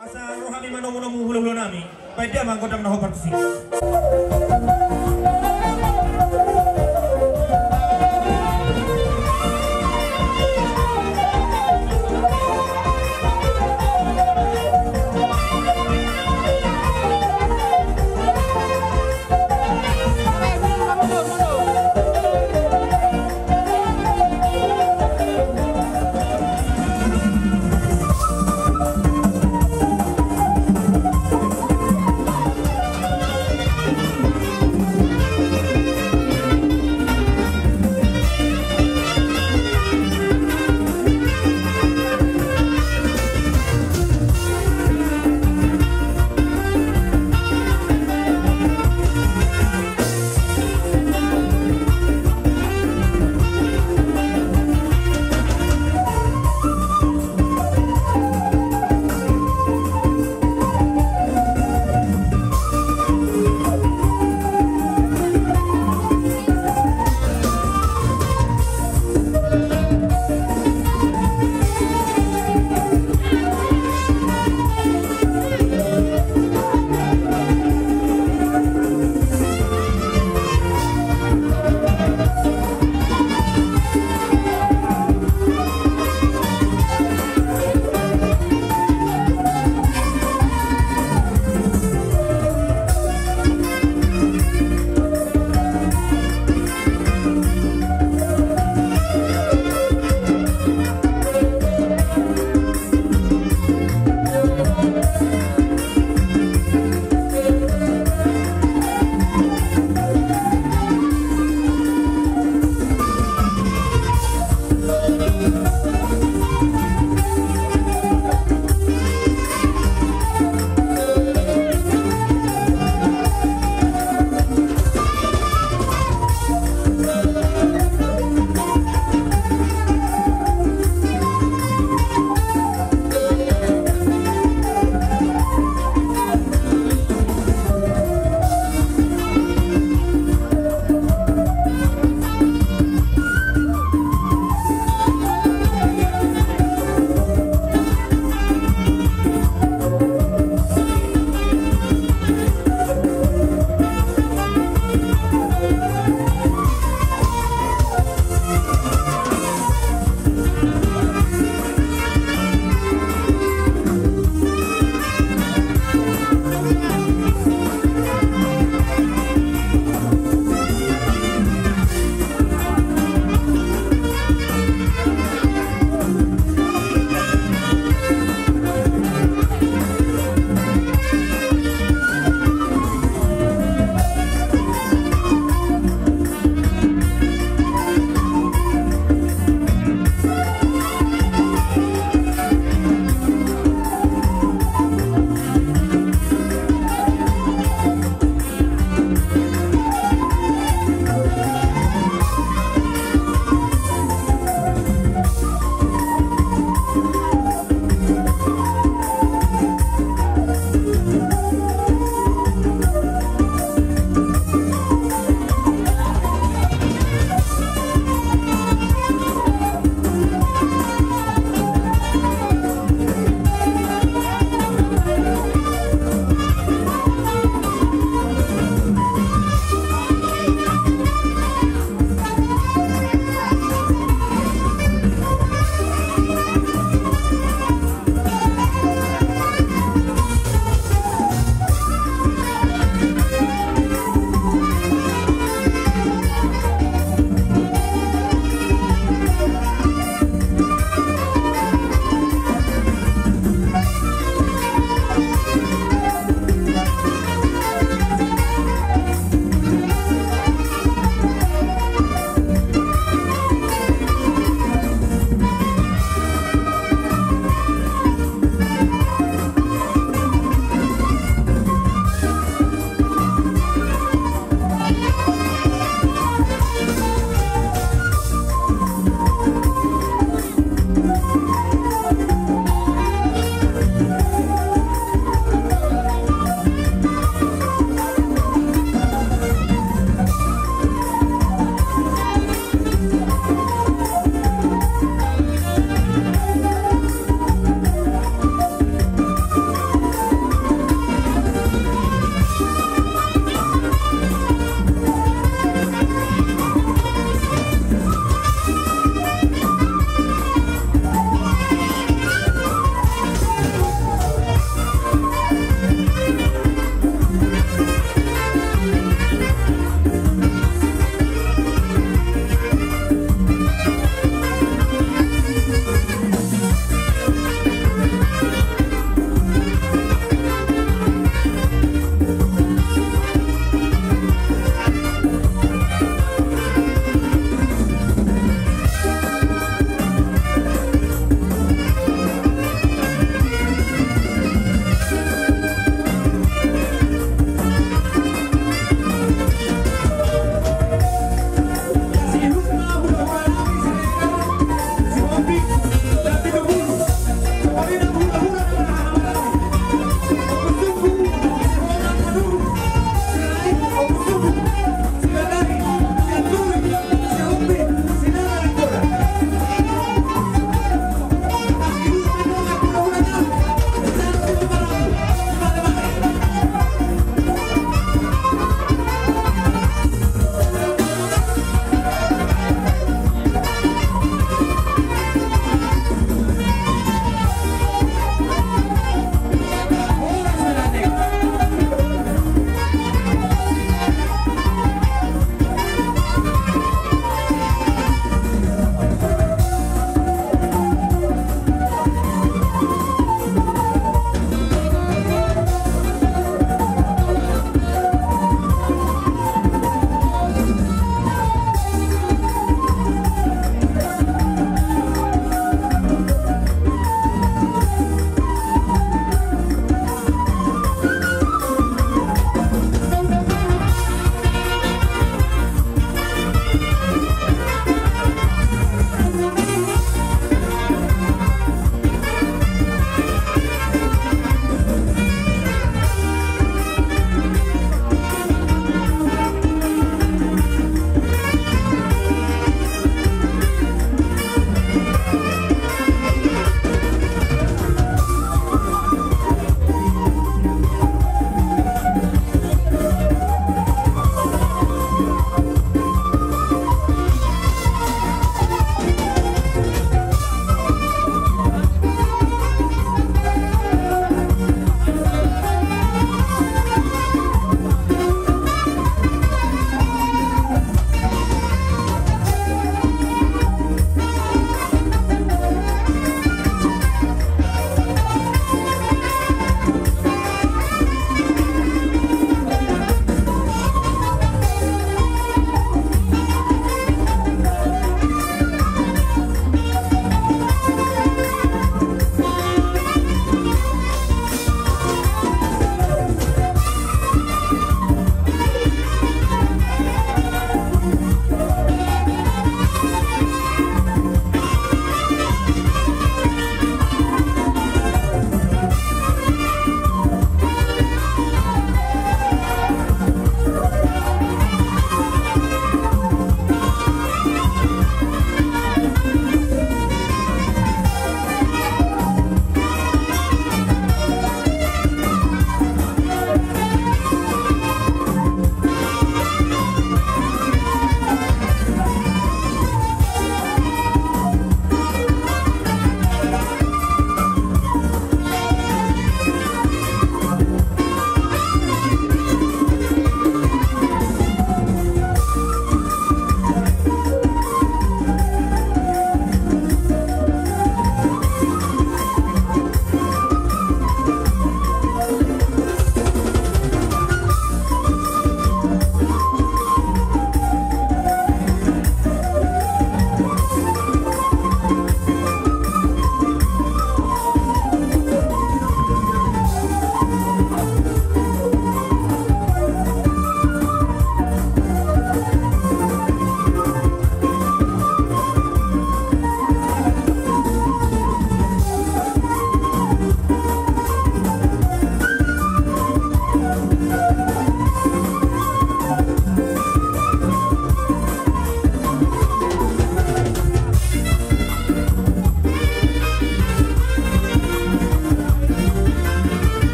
Asa rohani manomo-nomo hulu-hulu nami. Pwede mangkota manaho partisi.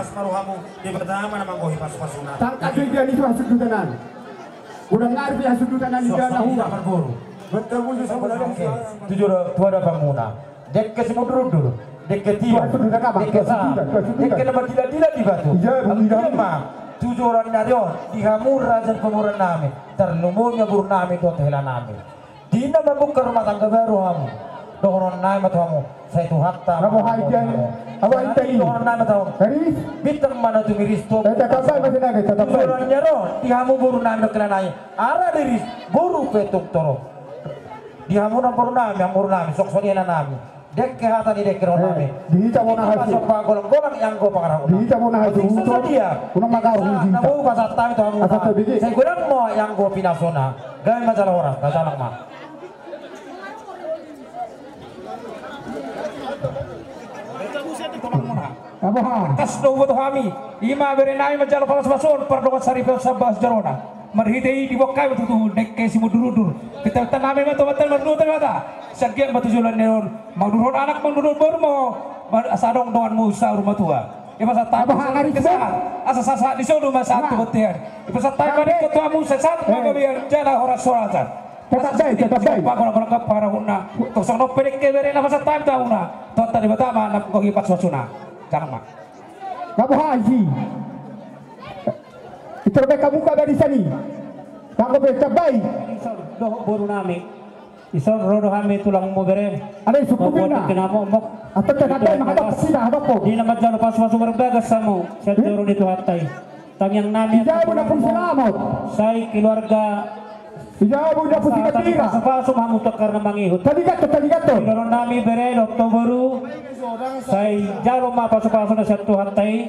pas maruhamu di pertama nama kau hipas pasuna. Tangkat dia itu hasud dutanan. Udah ngarep hasud dutanan di dalam hua. Betul muncul sebenarnya. Tujuh tua ada bangunan. Dek ke semua dulu. Dek ke tiga. Dek ke sah. Dek ke nama tidak di batu. Iya mah. Tujuh orang narion dihamur rajan pemuran nami. Terlumurnya buru nami dot hela nami. Dina mabuk ke rumah tangga baru kamu. Doron nami matamu. Saya tu hatta. Kamu haijan. Apa itu ini? Doron nami matamu. Haris. Bitang mana tu miris tu. Tetap masih lagi. Tetap. Tujuh orang nyaron dihamur buru nami kelanai. Ara diris buru petuk toro. Dihamur nami hamur nami sok sodiana nami. Dek ke hata di dek ke nami. Bisa mau nahas. Masuk pak golong-golong yang go pangarang. Bisa mau nahas. Dia. Kunang makar hujin. Namu pasat tahu tu hamur. Saya kurang mau yang go pinasona. Gaya masalah orang. Masalah mah. Apa ha? Tas do butuh kami ima berenai majal palas bason pardongan sarifel sabas jarona marhitei di bokai betul dek ke simu dulu kita taname mata mata mata sekian batu jualan neron magdurun anak magdurun baru mau asadong doan musa rumah tua masa tahu asa sasa di sono masa satu betul masa tahu pada ketua musa satu magabiar jala horas soratan Tetap baik. Pak kalau ke para guna tosong no pedek ke berena masa tahu tahu na tota di betama anak kogi pas sosuna jangan mak Kamu haji. Iterbe kamu ka dari sini. Kamu tetap baik. Doh boru nami. Isor rodo kami tulang mo bere. Ada suku bina. Kenapa mok? Atau tetap menghadap sini hadap kau. Di nama jalan pas masuk berbagas samu. Saya turun itu hatai. Tang yang nami. Jauh dah pun selamat. Saya keluarga. Jauh dah pun tidak tira. Pasum hamu to karena mangihut. Tadi kata. Kalau nami bere Oktoberu. Saya jalo ma pasuk-pasuk na satu hatai.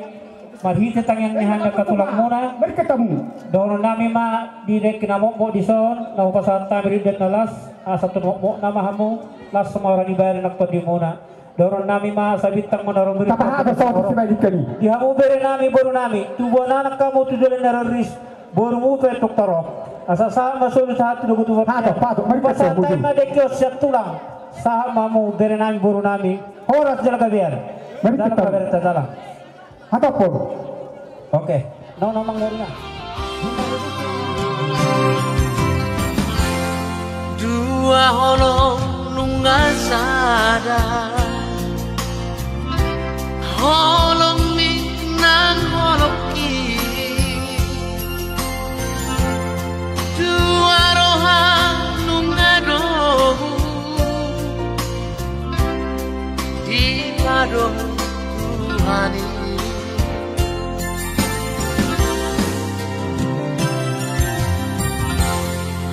Marhita tang yang nihanda katulang muna. Mari ketemu. Dono nami ma di dek kinamok mo di son. Nahu pasanta beridet na las. Satu mo nama hamu. Las semua orang dibayar nak di muna. Doron nami ma sa bintang menarong berita. Tapahada sa ato si Malik kani. Di hamu bere nami boru nami. Tubuh anak kamu tujuan neroris. Boru mu petuk tarok. Asa sa masul sa hati dugo tubuh. Patok. Mari ketemu. Pasanta ma dekios siap tulang. Saham mamu bere nami boru nami. Horas jala kabiar. Mari Jala kita. kabiar tajala. Hadap pun. Oke. Nong mangurna. Dua holong nungasada holong mi nang holong ki dua roha nungado di pado Tuhani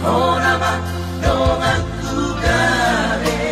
Ora ba dongan kugare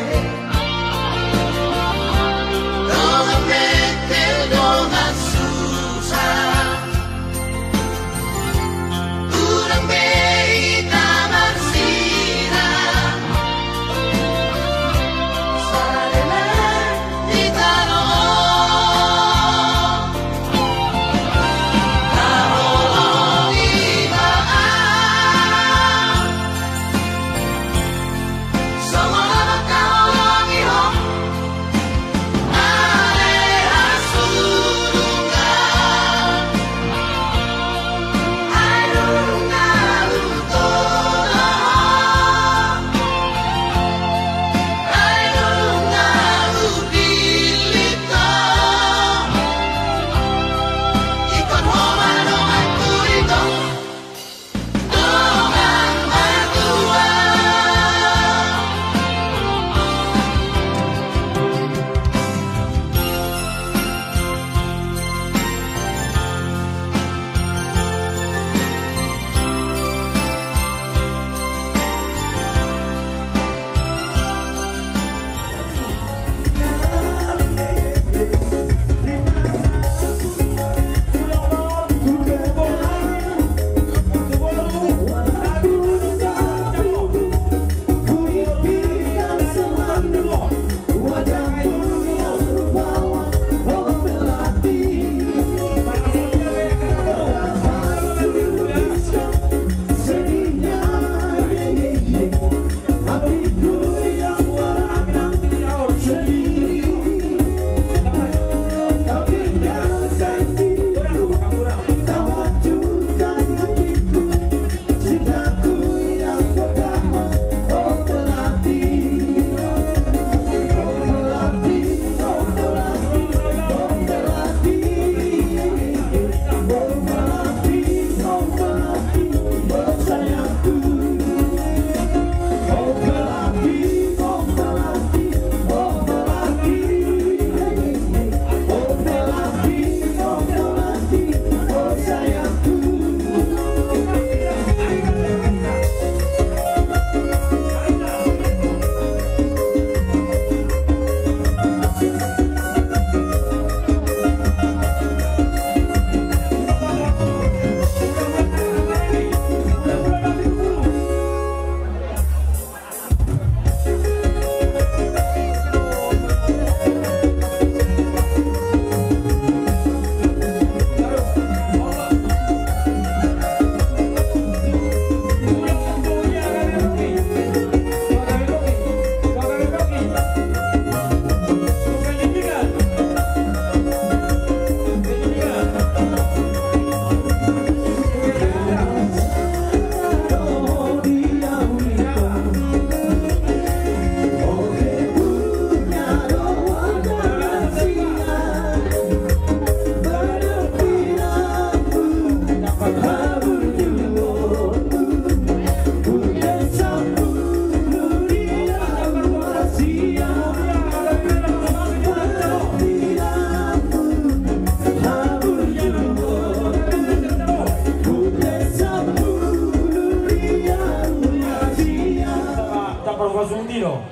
Beniso.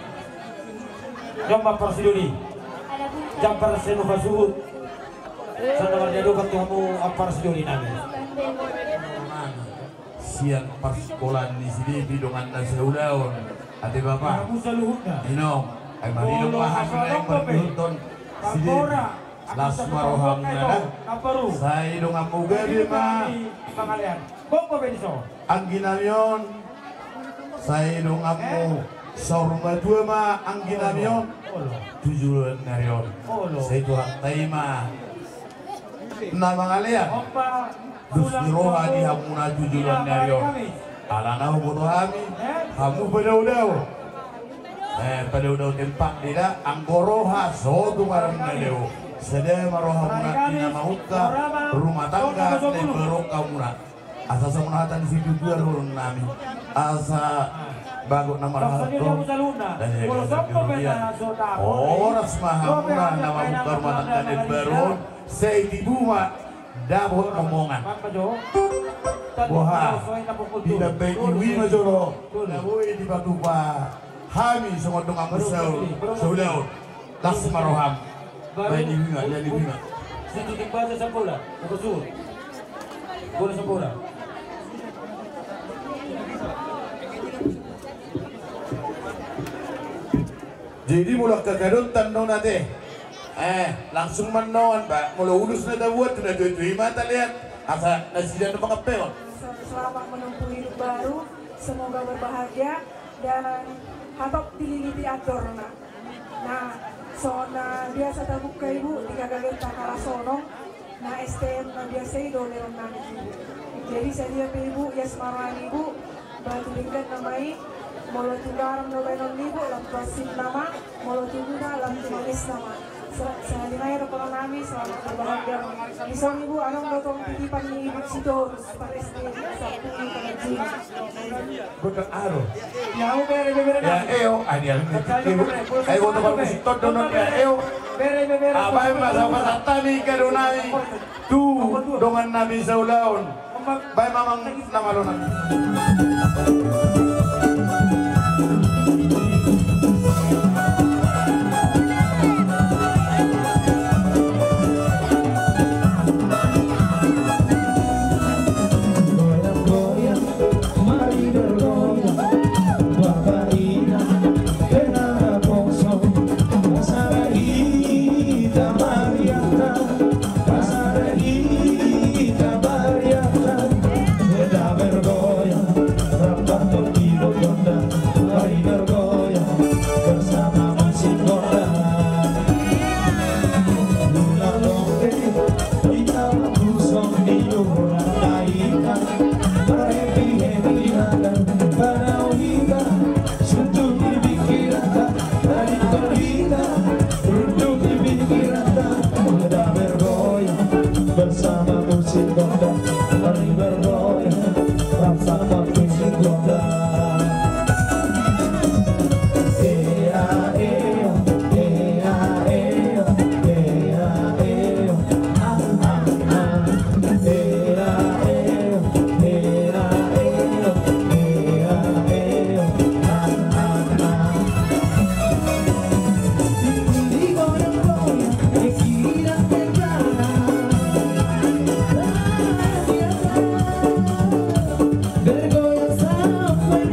Jomba Persidoni. Jampar Senova Suhut. Sana marjado ketemu apar Sidoni nami. Siang pas sekolah di sini bidongan dan seudaun. Ate bapak. Inong. Ay marinong bahas na yung pagbihuton. Sini. Lasma roham na. Sa idong amuga di ma. Bomba Beniso. Ang ginamyon. Sa idong amu. Sa rumah dua ma. Ang ginamyon. Tujuan na yun. Sa ito hantay ma. Na mga liyan. Gusti rohani hamuna tujuan na yun. Alana hubuto hami. Hamu padaw-daw. Padaw-daw tempak nila. Ang goroha so tumarang na daw. Sada maroha muna tinamahukka. Rumah tangga dan berokah muna. Asa sa munahatan di situ dua lorong nami. Asa bago nama rahato. Dan ya kemudian oras mahamuna nama buka rumah tangga dan baru. Seitibuma dabot omongan. Wah, tidak baik iwi majoro. Nawoi di batu pa. Hami sengotong amusau. Saudaun. Tas maroham. Baik iwi nggak, jadi iwi nggak. Situ timbaza sa bola. Kusur. Bola sa bola. Jadi mulai kegadon tandong nate. Langsung menon pak. Mulai ulus nada buat sudah terima lihat. Asa nasidan apa kepel. Selamat menempuh hidup baru. Semoga berbahagia dan hatop dililiti atur nah. Nah, sona biasa terbuka ibu tiga gagal takala sonong. Nah STM nah biasa itu leon nami ibu. Jadi saya dia ibu ya semarang ibu. Batu lingkat namai. Molo tunggaram no lenon ibu lam prasid nama. Molo tungguna lam tumanis nama. Sehalina ya kalau nami selamat berbahagia. Misal ibu anong dotong titipan ni ibu situ pada STM Sabtu pengaji. Bukan aro. Ya bere. Ya eo, ada yang ibu. Ayo untuk bersitot donon ya eo. Bere. Abai masa tani kadonai. Tu dongan nabi saulaun. Baik mamang nama lonan. Vergonha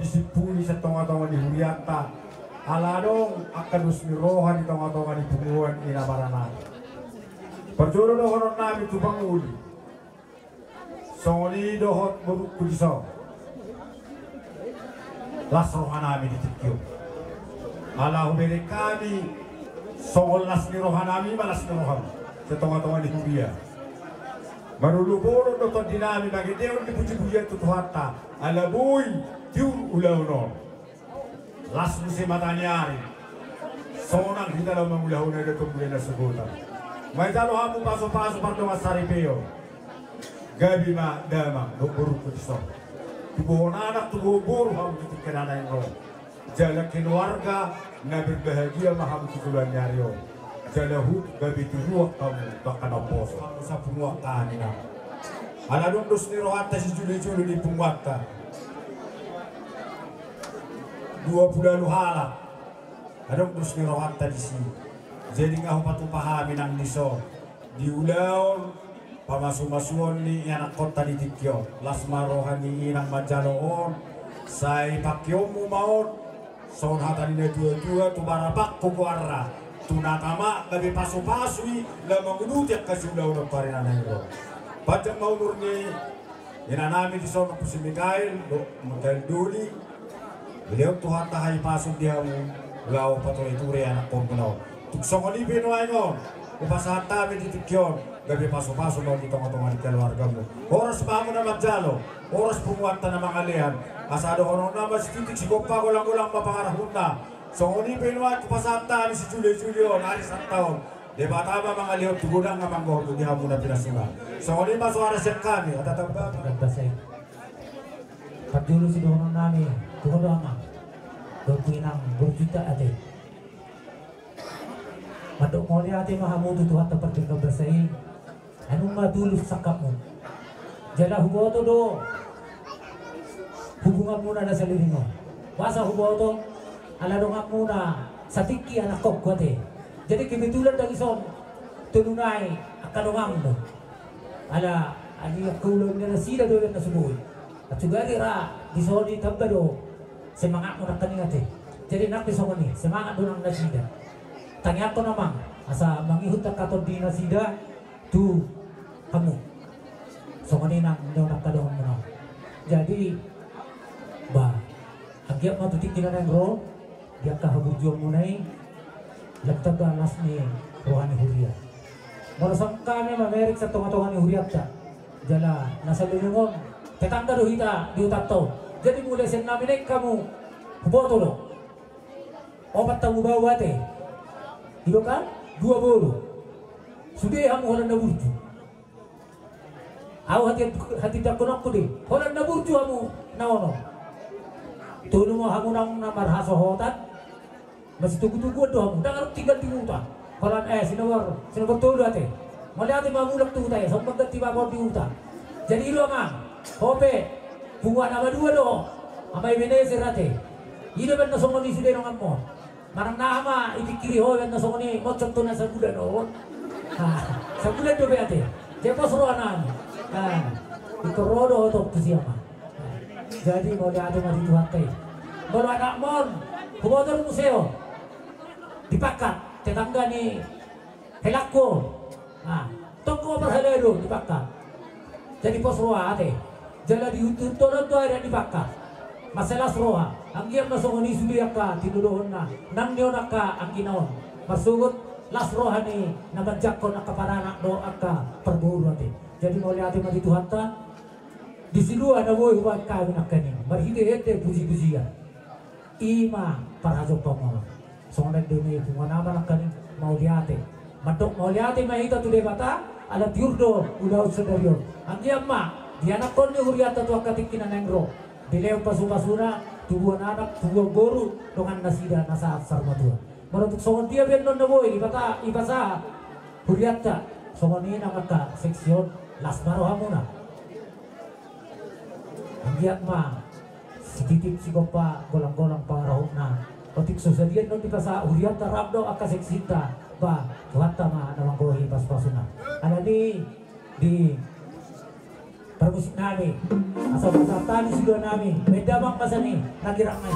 disipuli sa tonga-tonga di Huriata. Aladong akadus ni roha di tonga-tonga di Punguan Inabarana. Perjuro dohon namin tupang uli. Songoni dohot buruk kudiso. Las roha namin di Tikyo. Ala hubere kami songol las ni roha namin malas ni roha. Sa tonga-tonga di Huria. Maruluboro dohot dinami bagi deon di puji-pujian tutuhata. Ala boy tiur ulaunon. Las musim matanyari sonang di dalam mengulahuna de tumbuhan sebutan. Mai talo hamu paso-paso pardonga saripeo. Gabi ma dama do buruk kudiso. Tubuh anak tubuh buru hamu ditikkan anak yang jala keluarga na berbahagia mahamu tujuan nyario. Jala hub gabi turuak kamu bahkan opos. Kamu sa pumuak kanina. Aladong dos ni rohata si juli-juli di pumuakta. 20 hala adong terus ni rohata di sini jadi ngau patu pahami nang diso di ulaon pamasumasuon ni anak kota di Tikyo las marohani inang majaloon sai pakyomu maon son hata ni dua-dua tu barabak kukuara tunatama gabi pasu-pasui la mangudutiak kasi ulaon parina nangro pajang mau murni inanami di sono pusi Mikael do Mikael Duli. Beliau Tuhan tahai pasuk dia mu lau patoi ture anak kompuno. Tuksongoni benoaingon, upasata di Tikyon, gabi paso-paso mau di tengah-tengah di keluargamu. Oras pamu na magjalo, oras pumuatan na mangalian. Asado hono nama si titik si kopa golang-golang mapangarahuna. Songoni benoai kupasata si Julio hari tahun. Debatama mangalian tugudang nga manggoh di hamu na pinasuna. Songoni masuk aras yang kami ada tambah. Pagdulu si dono nami, tuho ama, berpinang berjuta ate. Madok moli ate mahamu tuhan tempat tinggal bersih. Anu madulus sakapmu. Jala huboto do. Hubunganmu na sa liringo. Wasa huboto, ala dongamu na sa tiki anak kok ate. Jadi kebetulan dari son tununay akadongamu. Ala ani kulon na sida do na subuh. At sugari ra di soni tabbado semangat mo kaningate. Jadi nak di soni semangat do nang nasida. Tanya ko namang asa mangihut ta katon di nasida tu kamu. Soni nang do nakadong mo. Jadi ba agya mo tutik kinang ro dia ka haburjo mo nay labtag alas ni rohani huria. Morosang kami mamerik sa tunga-tunga ni huriat ta. Jala nasa lulungon tetangga dohita di utato. Jadi mulai sen namin kamu boto do. Opat tamu bawa te. Ilo kan 20. Sudah kamu holan na burju. Aw hati dakonok ko di. Holan na burju kamu naono. Tuno mo kamu nang namarhaso hotat. Masih tugu-tugu do kamu. Dangar tinggal di uta. Holan sinawar tulo ate. Mali ate mamulak tu uta ya. Sombag ganti babor di uta. Jadi ilo mang Hope, bunga nama dua do, amai Venezia rate. Ida ben na songoni sudah nongan mo. Marang nama ipikiri ho ben na songoni mo contoh na sa kuda do. Sa kuda do beate. Jepo suruanan. Ikorodo to siapa. Jadi mau diadu mari Tuhan teh. Baru anak mon, kubotor museo. Dipakat tetangga ni helakko. Toko perhaledo dipakat. Jadi pos roa teh. Jala diututon to ada dibakar. Masalah roa. Anggiam na songoni sudah ka tinudohon na. Nang niyo naka ang kinaon. Masugot las rohani na manjakon na kaparanak do aka perburu ate. Jadi mau lihat mati Tuhan ta. Di silua na boy huwag kami nakanin. Marhide-hede puji-pujian. Ima parajok pamolo. Songan demi bunga nama nakanin mau lihat. Madok mau lihat mahita tu debata. Ala tiurdo udah sedario. Anggiam ma dia anak kon ni huriata tu akatikin nengro. Dileo pasu-pasuna tubuh anak tubuh boru dengan nasida nasa sarma tua. Menurut songon dia ben non boy ibasa huriata songon ini namaka seksiun las marohamuna. Anggiat ma sedikit si gopa golang-golang pangarahuna. Otik sosadian non dipasa huriata rabdo aka seksita ba tuhatta ma namang gohi pas-pasuna. Ada di permusik nami asal tani sudah nami beda bang masa nih lagi ramai.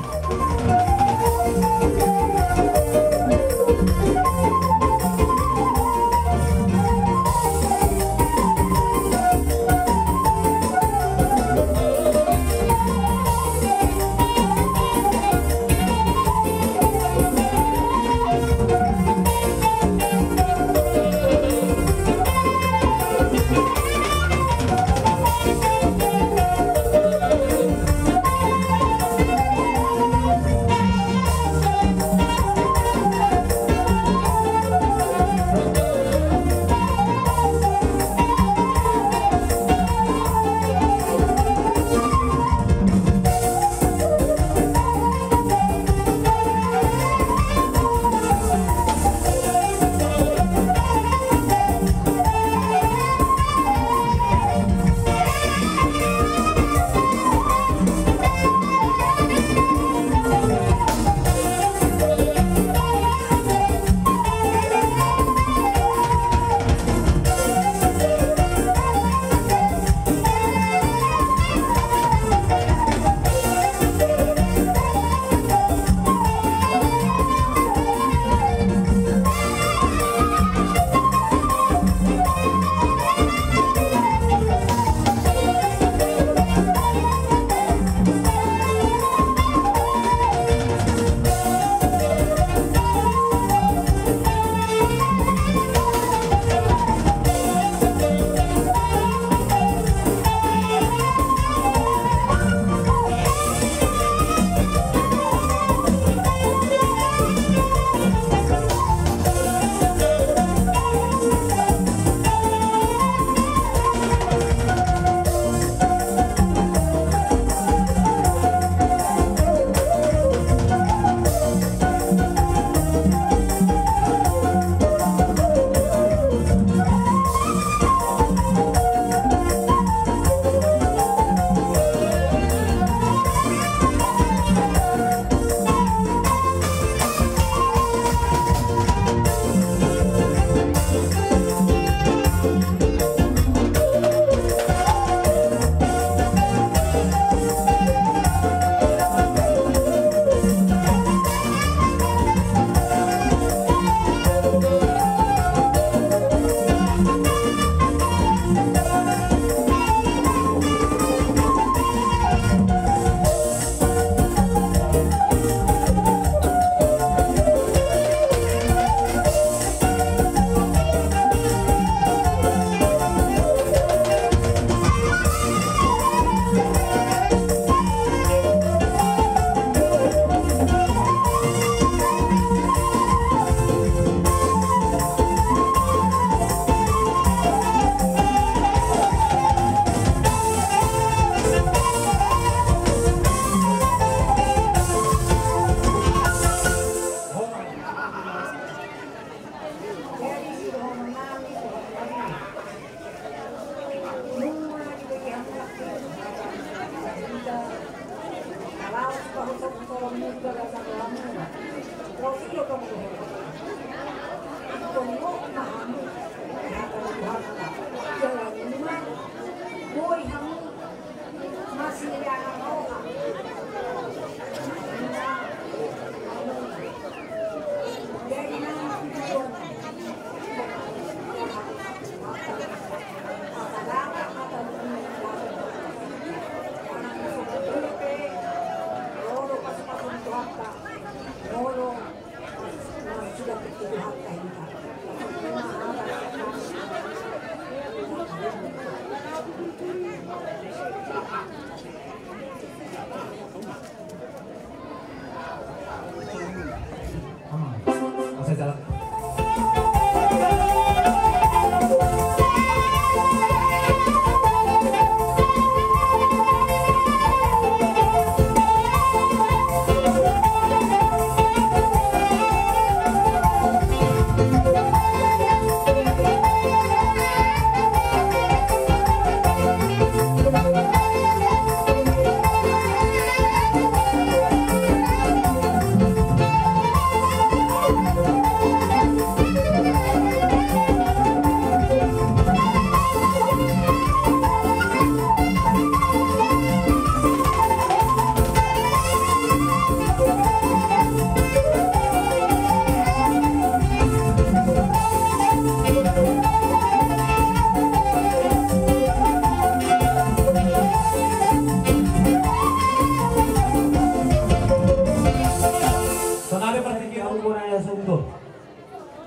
ya sungguh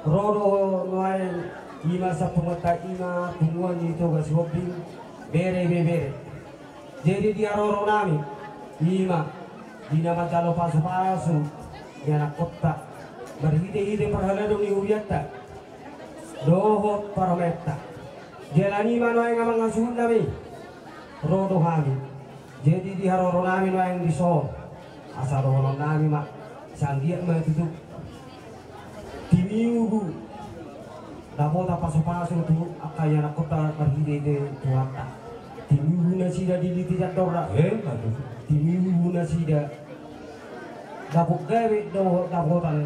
rodo noain ima sa pumata ima tumuan itu gas hobi bere jadi dia roro nami ima di nama calo pasu di anak kota berhide perhalado ni uriata dohot parameta jalani mana yang ngamang ngasuhun nami rodo kami jadi di roro nami yang diso asal roro nami mak sandia mah itu timiugu dapota pasu tu akaya nak kota berhide tuata timiugu na sida diliti jadora timiugu na sida dapuk gawe do dapotan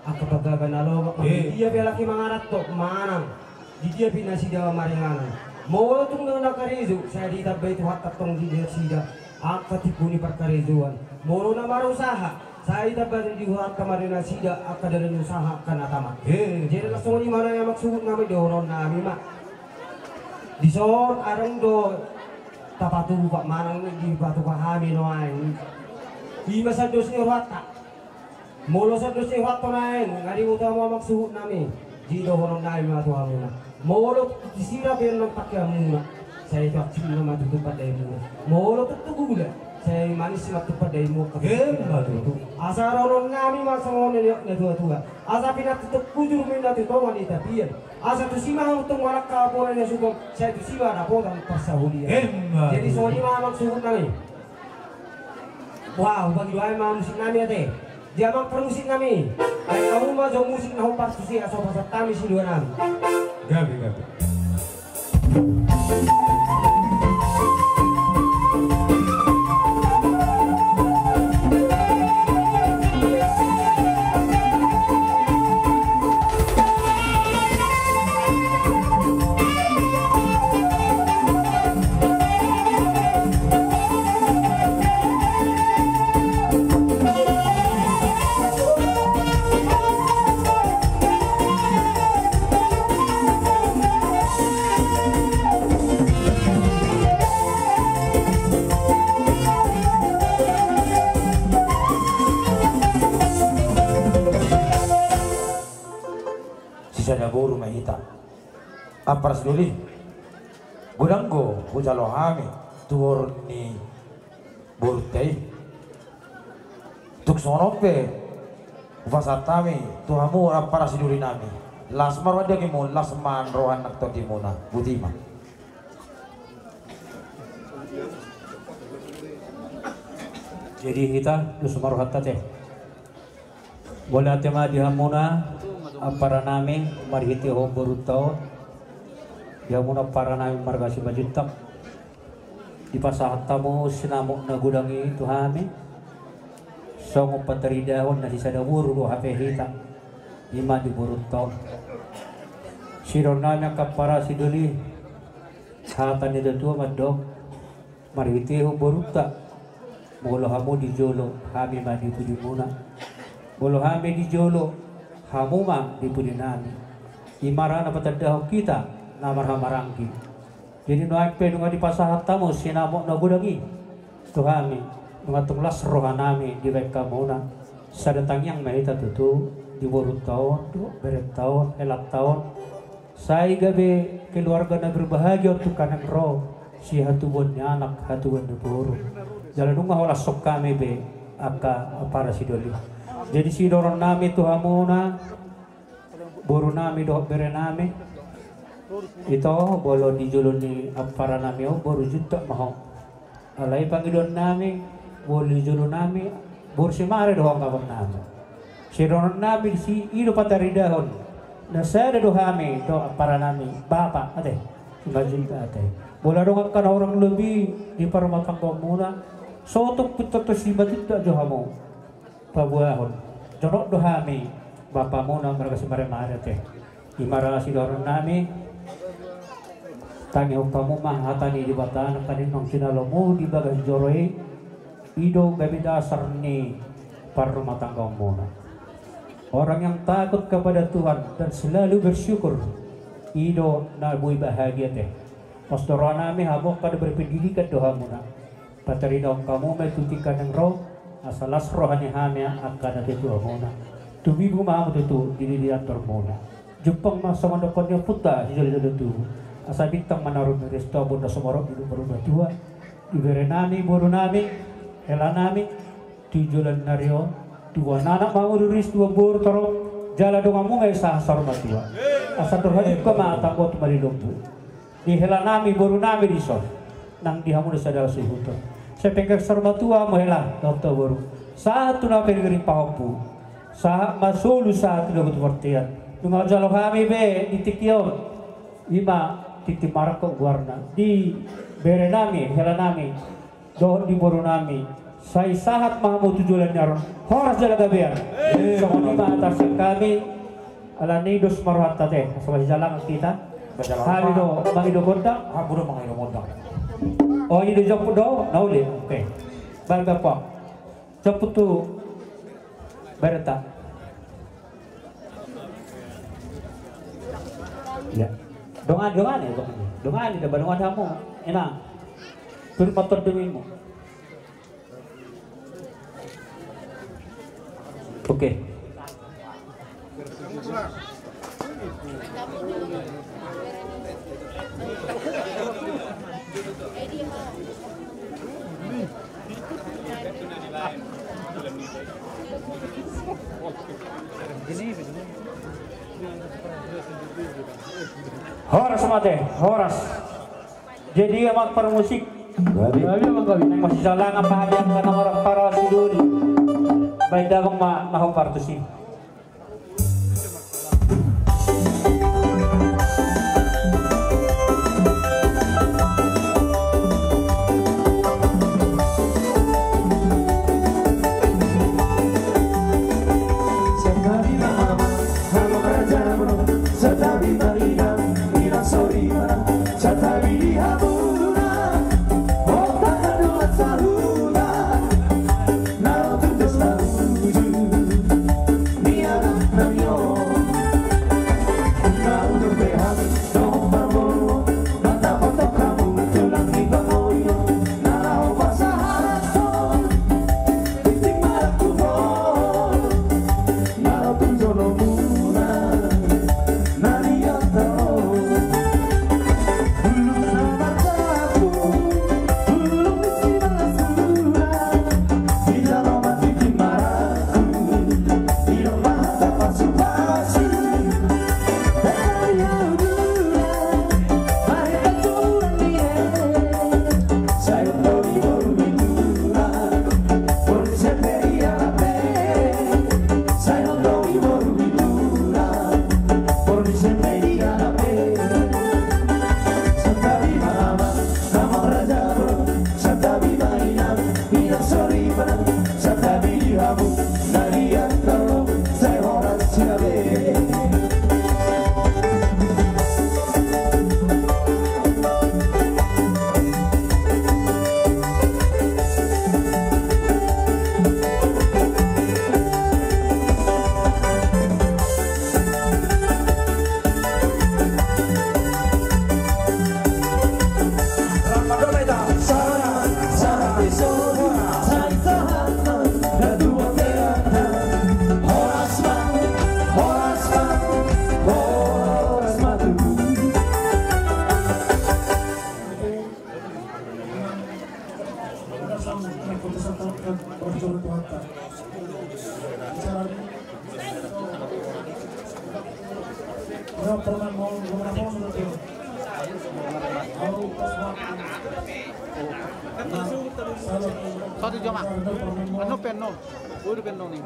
akapagaga nalo dia belaki mangarat to manang di dia pina sida maringanan mau tunggu nakarizu saya ditabay tuhat tong di dia sida akatipuni perkarezuan mau na marusaha saya dapat dihuat kemarin sida akan dari usaha kana tamat. Jadi langsung di mana yang maksud kami doron nami mak. Di son arang do tapatu pak manang di batu pahami noain. Di masa dosnya wata. Molo sa dosnya wata nain ngari utama maksud nami. Di doron nami matu hamuna. Molo disira biar pakai hamuna. Saya itu aktif nama tutup pada ibu. Molo tutup gula. Saya manis waktu pada imu itu asal orang ngami masang orang tua asal pindah tutup kujur minat itu wanita pian asal tu sima untuk warak kaporan yang suka saya tu sima rapotan persahudian jadi soalnya mama suka nami wow bagi doa mama musik nami ate dia mak permusik nami kamu mah jauh musik nahu pasti asal pasal kami si dua nami gabi Sana buru mahita apras duli budanggo bujalo hami tur ni burtei tuk sonope vasatami tuhamu aparas duli nami lasmar wadia kimu lasman rohan nakto dimuna budima jadi kita dusmar hatta teh boleh tema dihamuna para nami marhiti ho berutau ya muna para nami margasi bajutak di pasahat tamu sinamuk na gudangi tuhami songo pateridahon na sisadawur do hape hita ima di berutau siron nami kapara siduli hatan ni datua madok marhiti ho berutak molo hamu di jolo hami madi pudi muna molo hami di jolo hamuma di pudi nami imara na patadaw kita na marhamarangki jadi no ay pedunga di pasahat tamu sinamok na gudangi tuhami mengatunglas rohanami di baik kamuna sadatang yang mahita tutu di borut tahun beret tahun elak tahun saya gabe keluarga na berbahagia untuk kanak roh si hatubonnya anak hatubon di buru jalan nunga olah sok kami be aka para sidoli jadi si doron nami tuhamuna boru nami doh bere nami itu bolo di julun ni para nami boru juta maho alai pangidon nami bolo di julun nami boru si mare doh kabang nami si doron nami si ido pataridahon na sada doh kami doh para nami bapak ate imagine ate bola dong kan orang lebih di parmatang muna sotok puto si batit da johamo pabuahon jorok dohami bapak muna mereka semare-mare teh imara si doron nami tangi upamu mah hatani di batan kanin nong sinalomu di bagas joroi ido gabi dasar ni rumah tangga muna orang yang takut kepada Tuhan dan selalu bersyukur ido na bui bahagia teh pastor nami habok kada berpendidikan doha muna patari dong kamu metutikan yang roh asalas rohani hamia akan ada doa muna Tumigo maamo tu di ator mona. Jepang masa mandokonnya puta di jadi tu. Asa bintang manarun resto bunda somorok di berubah tua. Di berenami borunami elanami tujulan nario dua anak mau riris dua bor torong jala dongamu ngai sah sarma tua. Asa terhadap ko mata ko tumari lombu. Di helanami borunami di son. Nang dihamu sadar suhuto. Sepengkak sarma tua mohela dokter boru. Satu na pergering pahompu. Saat masulu saat tidak berpertian. Tunggal jalo kami be di tikion. Ima titi marako warna di berenami helanami do di borunami. Saya sahat mahamu tujulan nyaron. Horas jala gabean. Sama lima atas kami. Alanidos marwata teh. Sama jalan kita. Hari do mangido kontak. Aku udah mangido kontak. Oh ini jemput do, nauli. Oke. Bang apa? Jemput tu berita. Ya. Dongan ni, dongan ni dapat dongan kamu. Enak. Turun motor demimu. Oke. Horas mate, horas. Jadi amat permusik. Yang masih jalan apa hadiah karena orang para siduri. Baik dagang mahu partusi. Satu jam ah. Ano penno? Udah penno nih.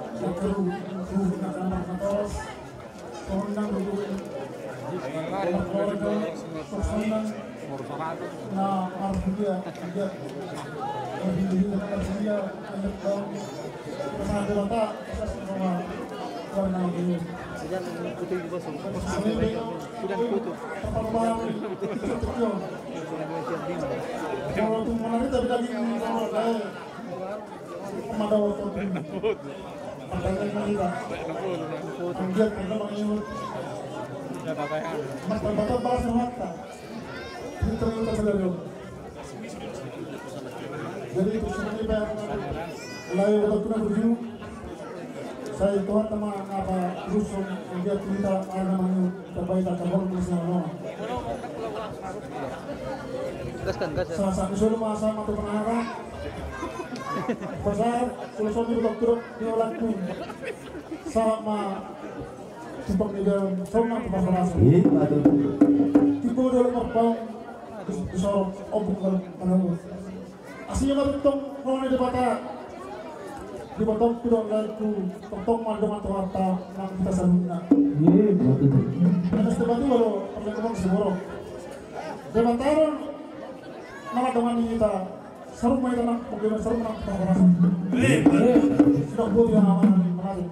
Jadi saya itu teman apa rusun dia cerita namanya terbaik kabur misalnya salah satu solo masa matu penara pasal solusi di dokter diolahku sama untuk di dalam sauna tempat tipu dalam merbau disorong obrolan menunggu aslinya matutong kalau di bata di botong tidak laku tong mandongan tuarta nang kita saruna terus debatu kalau perlengkapan semua debataron nama dengan kita sarung mai tanang bagaimana sarung nang kita rasa sudah boleh yang aman menarik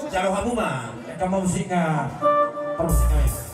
Jaro kamu mah, kamu musiknya permusikan.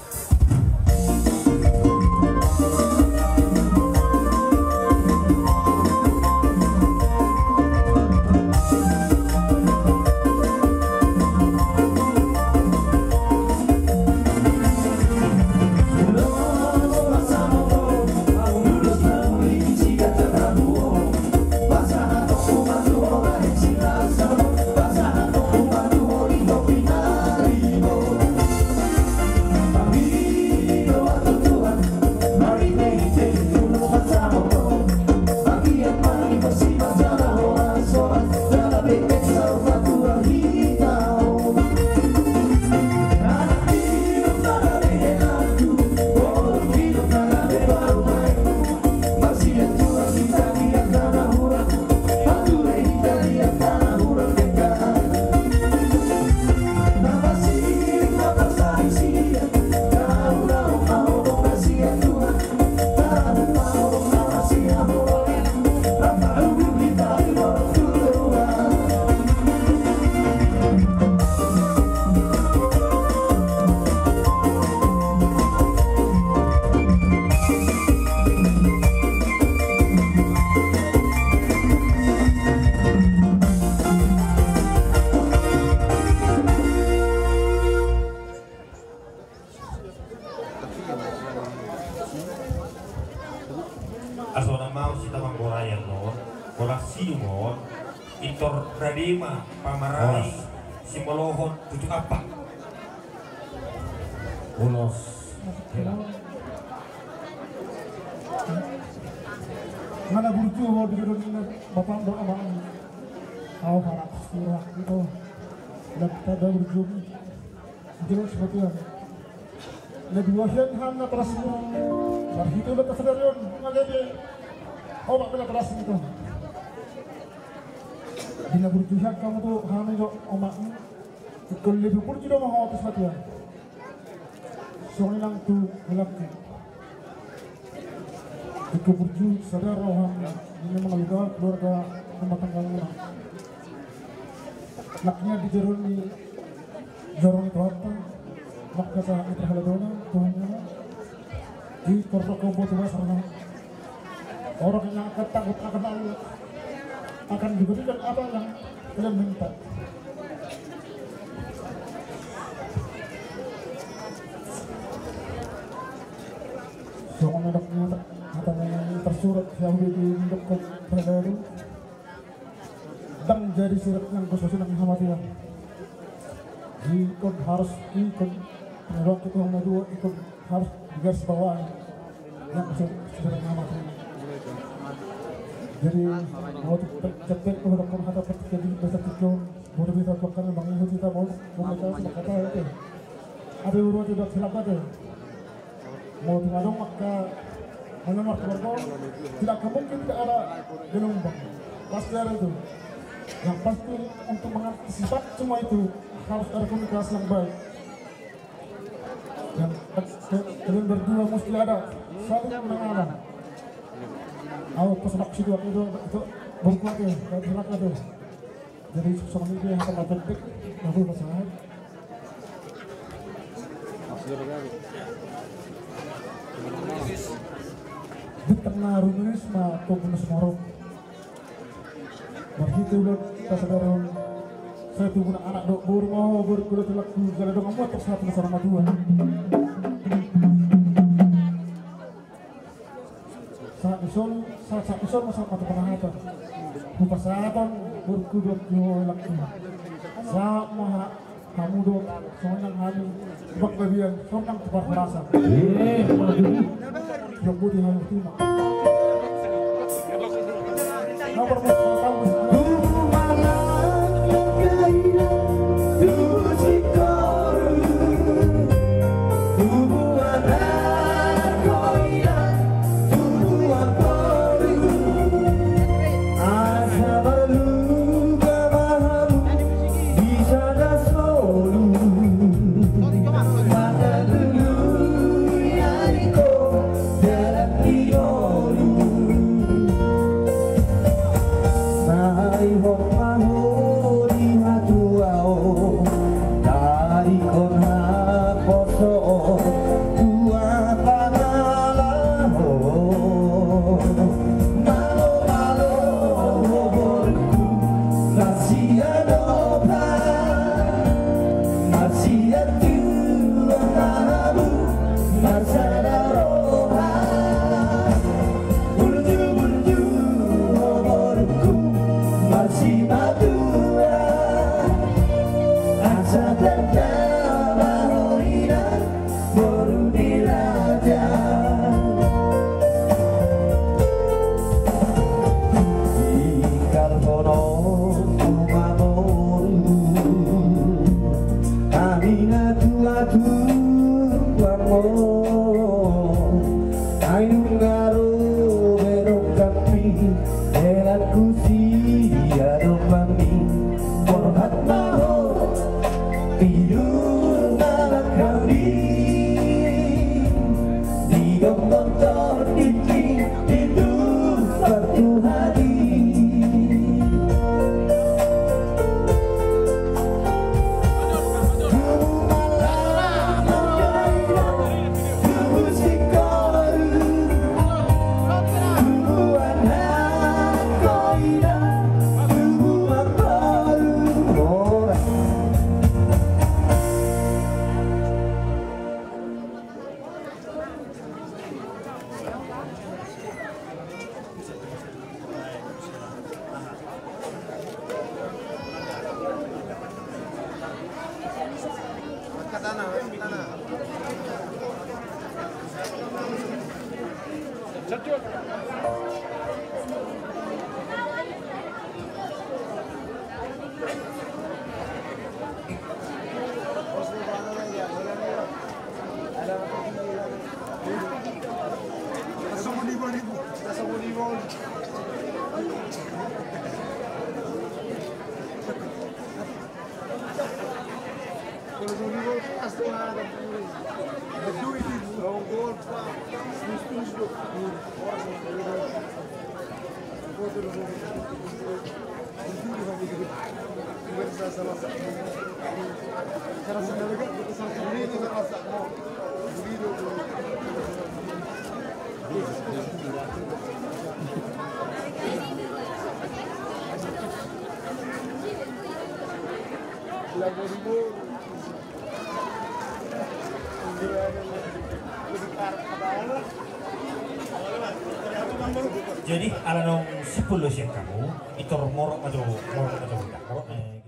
Asona mau si tamang borayan non, bola simon, intor radima, pamarai, simbolohon, tujuh apa? Ulos. mana burju mau di dunia bapak doa bang kau harap surah itu dan kita burju jelas sebetulnya lebih wasiat hana terus dan itu udah kesadaran ngalabe oh mak bela terus itu bila berjihad kamu tuh hana jo omak itu lebih burju dah mau atas sebetulnya soalnya nang tu gelapnya itu burju sadar rohan ini mengalukan keluarga rumah tangga muna naknya di jerun di jorong itu apa makna sa itu haladona tuhanya di korto kombo tuh sarana orang yang akan takut akan diberikan apa yang kalian minta soalnya naknya katanya tersurat yang dekat terlalu dan jadi surat yang khusus yang hamatian ikut harus ikut pengeluar itu yang dua ikut harus digaris bawah yang khusus surat yang hamatian jadi mau cepat udah pun ada jadi besar itu mau bisa tukarkan bang ibu kita mau mereka sama kata itu ada urut tidak silakan deh mau tinggal maka menemar keluarga tidak mungkin tidak ada gelombang pasti ada itu yang pasti untuk mengantisipasi semua itu harus ada komunikasi yang baik dan kalian berdua mesti ada saling mengenal pesan aksi itu berkuat ya dan silakan tuh jadi sama ini yang akan penting lalu masalah di tengah rumisma atau bonus morok begitu udah kesadaran saya tuh punya anak dok buru mau berkulit laku jalan dong kamu terus satu sama dua saat isol masa mata penahatan upasatan berkudut yo laki sama kamu do sonang hari bak babian sonang tepat rasa yang budi harus terima nomor jadi ala nong 10 siang kamu itu morok maju